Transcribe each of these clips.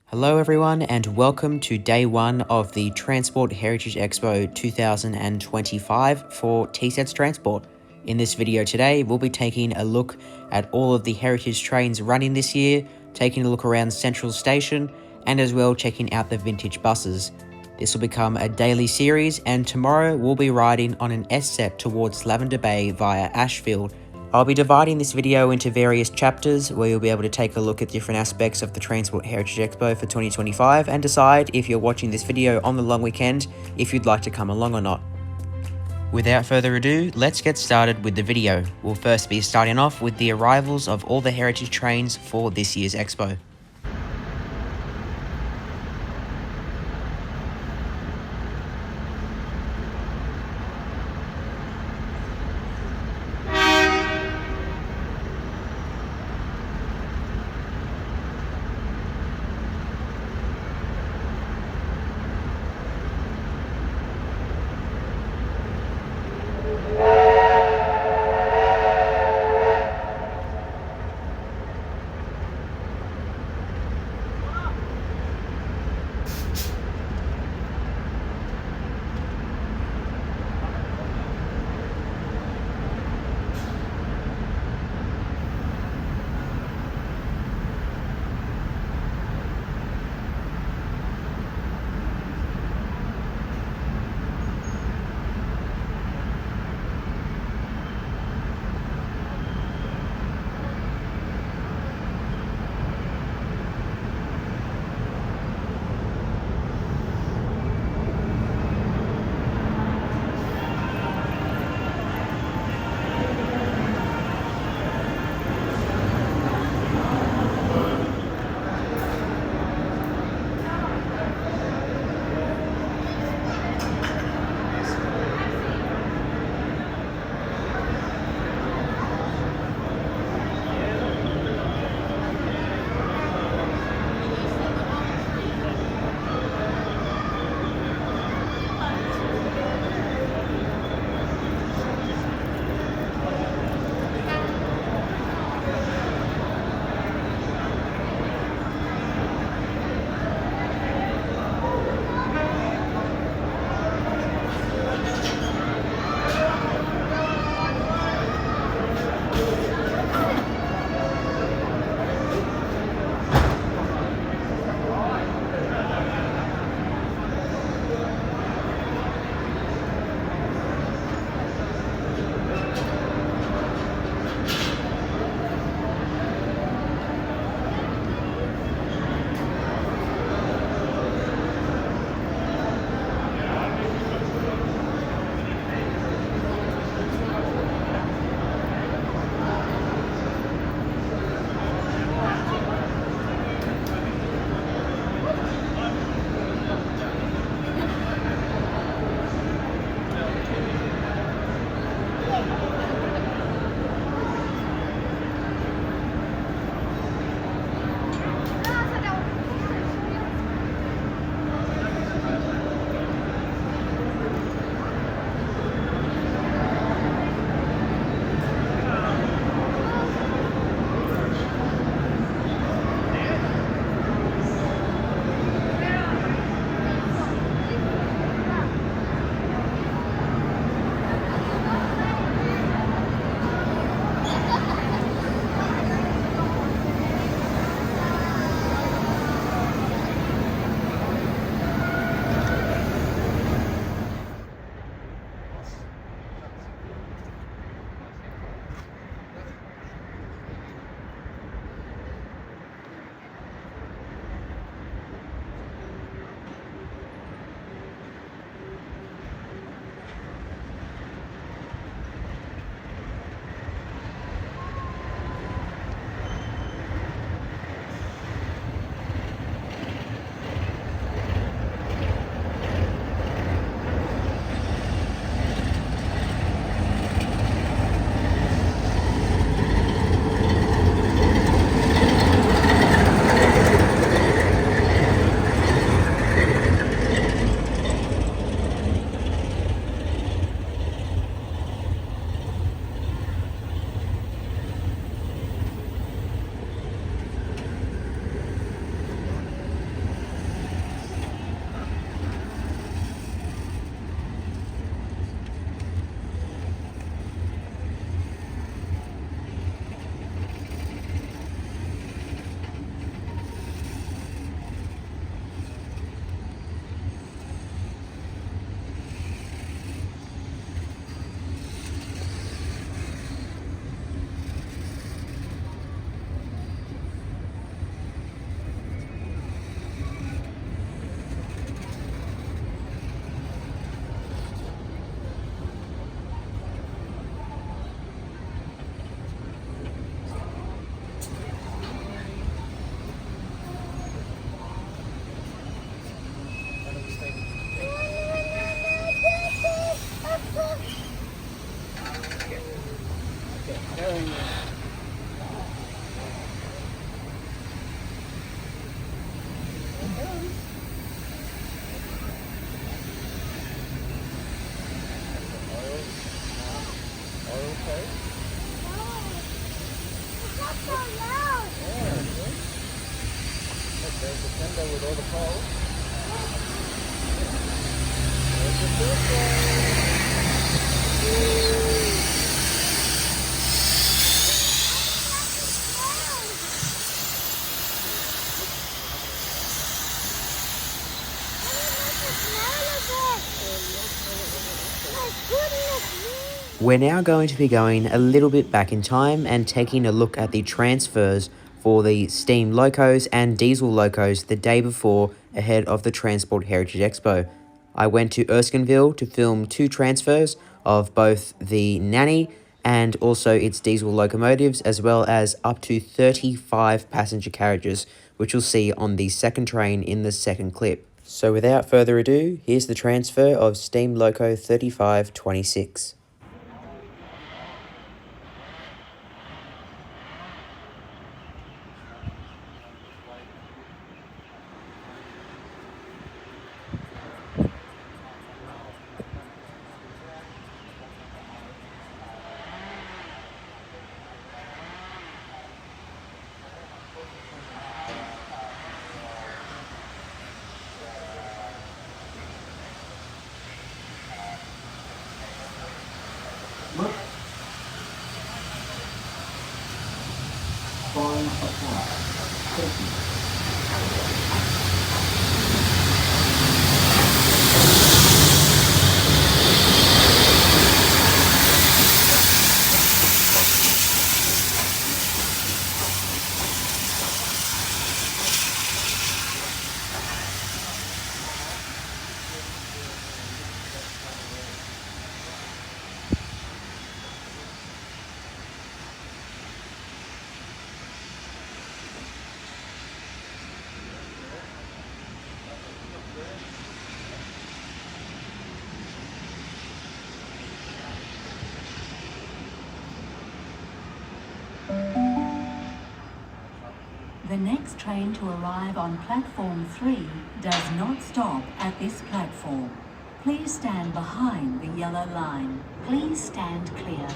Hello everyone and welcome to day one of the Transport Heritage Expo 2025 for TSETS Transport. In this video today, we'll be taking a look at all of the heritage trains running this year, taking a look around Central Station, and as well checking out the vintage buses. This will become a daily series, and tomorrow we'll be riding on an S-set towards Lavender Bay via Ashfield. I'll be dividing this video into various chapters where you'll be able to take a look at different aspects of the Transport Heritage Expo for 2025 and decide if you're watching this video on the long weekend if you'd like to come along or not. Without further ado, let's get started with the video. We'll first be starting off with the arrivals of all the heritage trains for this year's Expo. okay. No, it's not so loud. Yeah, see? Look, there's the fender with all the poles. There's the first one. We're now going to be going a little bit back in time and taking a look at the transfers for the steam locos and diesel locos the day before ahead of the Transport Heritage Expo. I went to Erskineville to film 2 transfers of both the Nanny and also its diesel locomotives, as well as up to 35 passenger carriages, which you'll see on the second train in the second clip. So without further ado, here's the transfer of Steam Loco 3526. The next train to arrive on platform 3 does not stop at this platform. Please stand behind the yellow line. Please stand clear.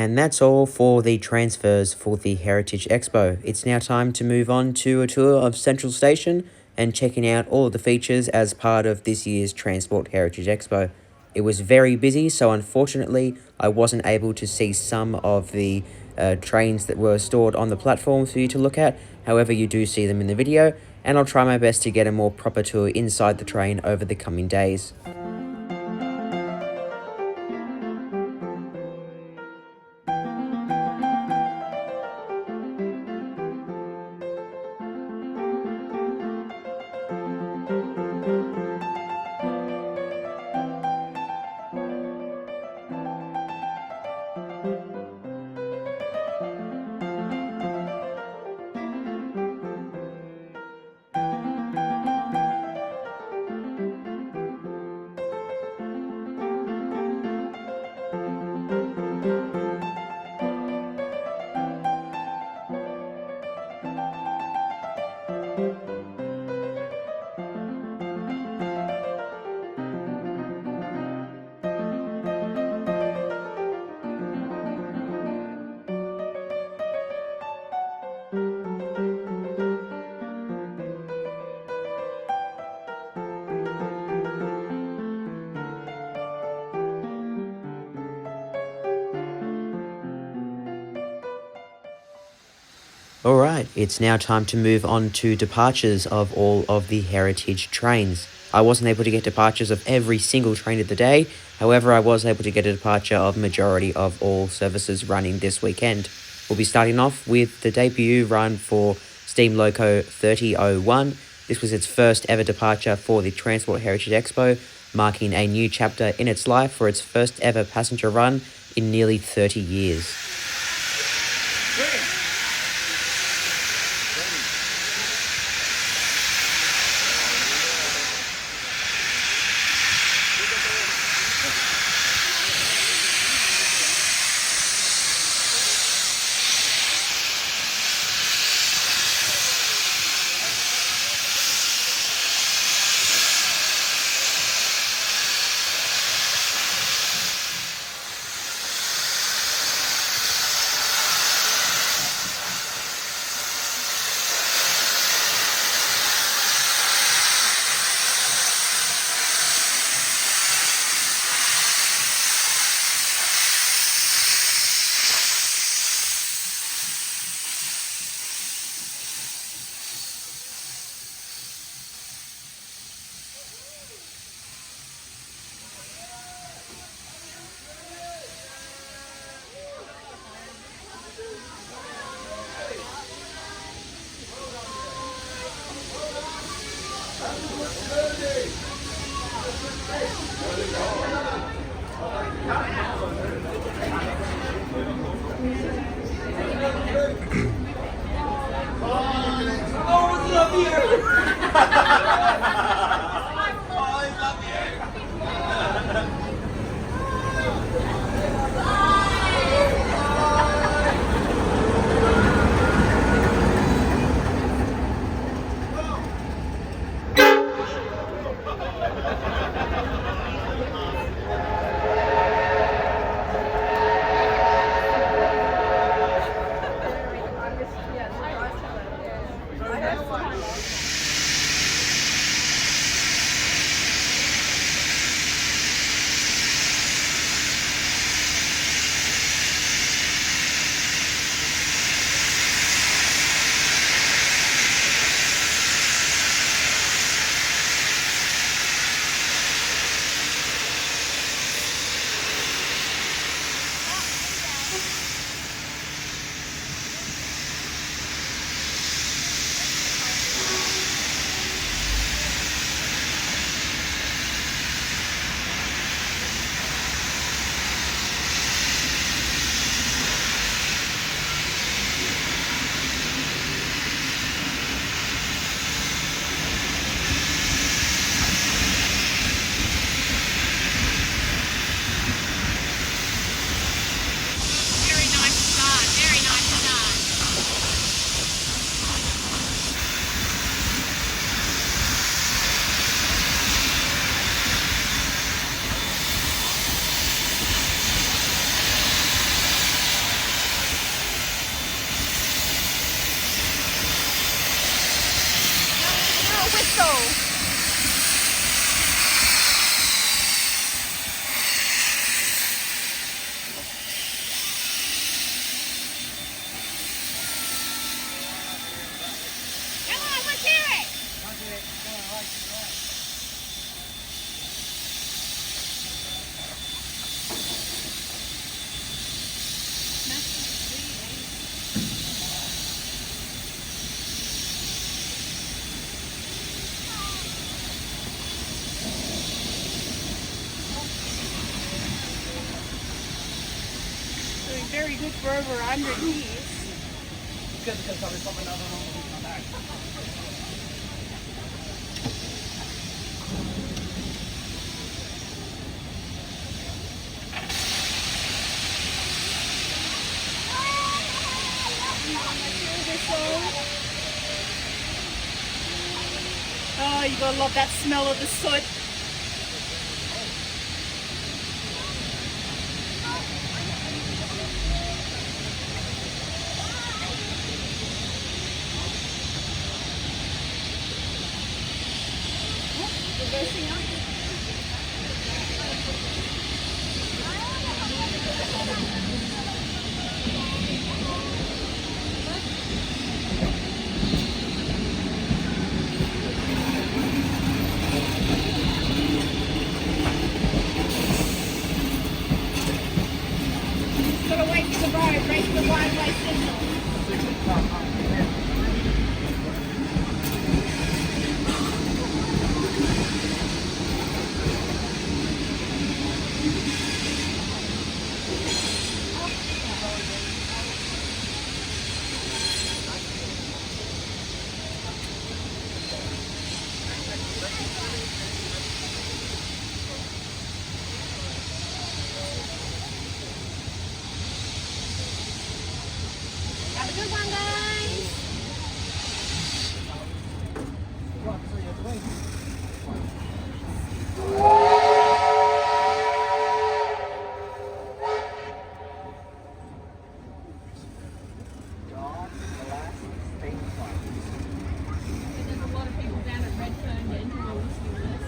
And that's all for the transfers for the Heritage Expo. It's now time to move on to a tour of Central Station and checking out all of the features as part of this year's Transport Heritage Expo. It was very busy, so unfortunately I wasn't able to see some of the trains that were stored on the platform for you to look at. However, you do see them in the video, and I'll try my best to get a more proper tour inside the train over the coming days. Alright, it's now time to move on to departures of all of the Heritage trains. I wasn't able to get departures of every single train of the day, however I was able to get a departure of majority of all services running this weekend. We'll be starting off with the debut run for Steam Loco 3001. This was its first ever departure for the Transport Heritage Expo, marking a new chapter in its life for its first ever passenger run in nearly 30 years. very good for over 100 years. Oh, you gotta love that smell of the soot. Gotta wait for the road, wait for the right-of-way signal. Have a good one, guys. There's a lot of people down at Redfern then who are listening to this.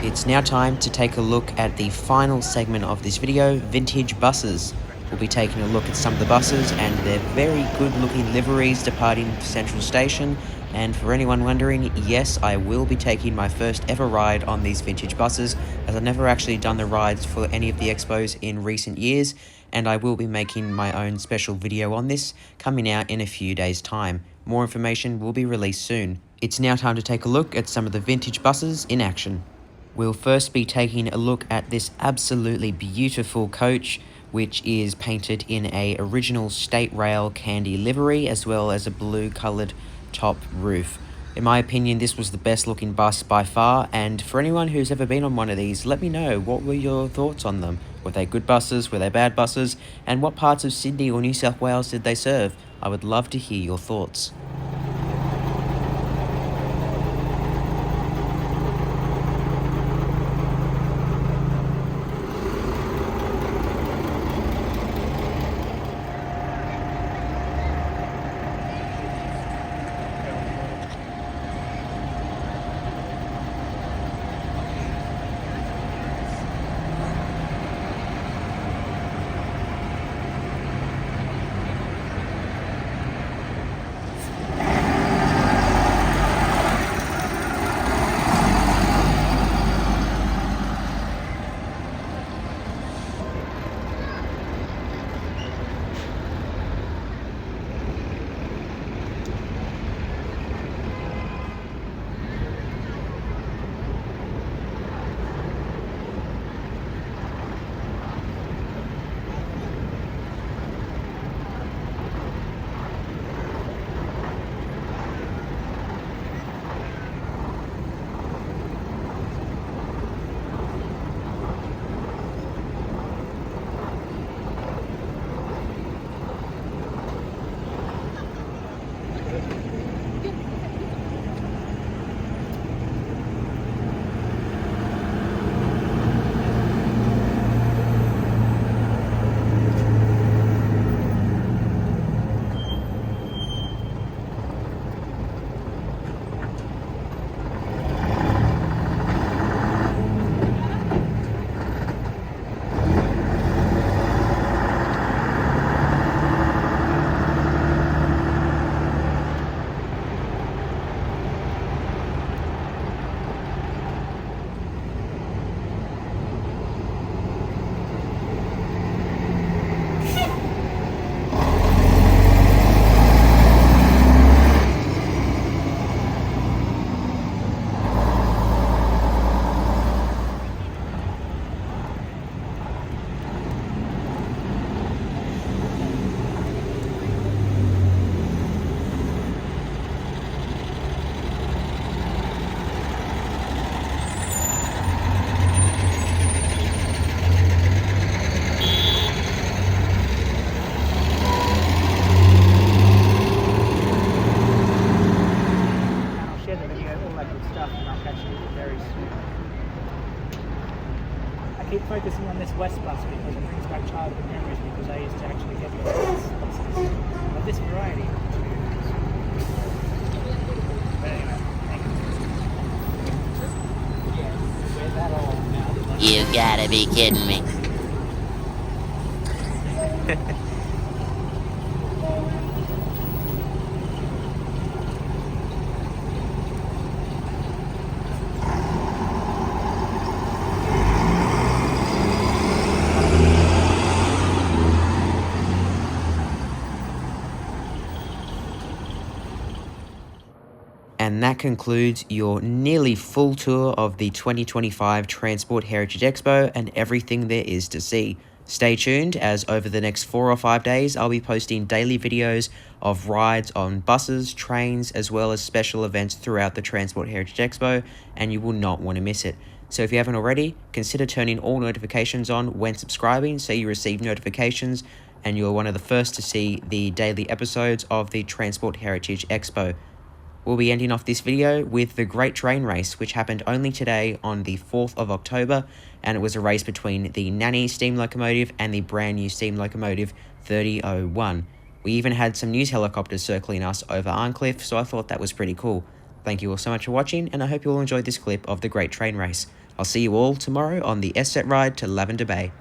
It's now time to take a look at the final segment of this video, vintage buses. We'll be taking a look at some of the buses and their very good looking liveries departing Central Station. And for anyone wondering, yes, I will be taking my first ever ride on these vintage buses, as I've never actually done the rides for any of the expos in recent years, and I will be making my own special video on this coming out in a few days' time. More information will be released soon. It's now time to take a look at some of the vintage buses in action. We'll first be taking a look at this absolutely beautiful coach, which is painted in a original State Rail candy livery, as well as a blue coloured top roof. In my opinion, this was the best looking bus by far, and for anyone who's ever been on one of these, let me know what were your thoughts on them. Were they good buses? Were they bad buses? And what parts of Sydney or New South Wales did they serve? I would love to hear your thoughts. Keep focusing on this west bus because it brings back childhood memories because I used to actually get the buses of this variety. But anyway, thank you. Yeah, we're that old now. You gotta be kidding me. And that concludes your nearly full tour of the 2025 Transport Heritage Expo and everything there is to see. Stay tuned, as over the next 4 or 5 days, I'll be posting daily videos of rides on buses, trains, as well as special events throughout the Transport Heritage Expo, and you will not want to miss it. So if you haven't already, consider turning all notifications on when subscribing so you receive notifications and you're one of the first to see the daily episodes of the Transport Heritage Expo. We'll be ending off this video with the Great Train Race, which happened only today on the 4th of October, and it was a race between the Nanny steam locomotive and the brand new steam locomotive 3001. We even had some news helicopters circling us over Arncliffe, so I thought that was pretty cool. Thank you all so much for watching, and I hope you all enjoyed this clip of the Great Train Race. I'll see you all tomorrow on the S-Set ride to Lavender Bay.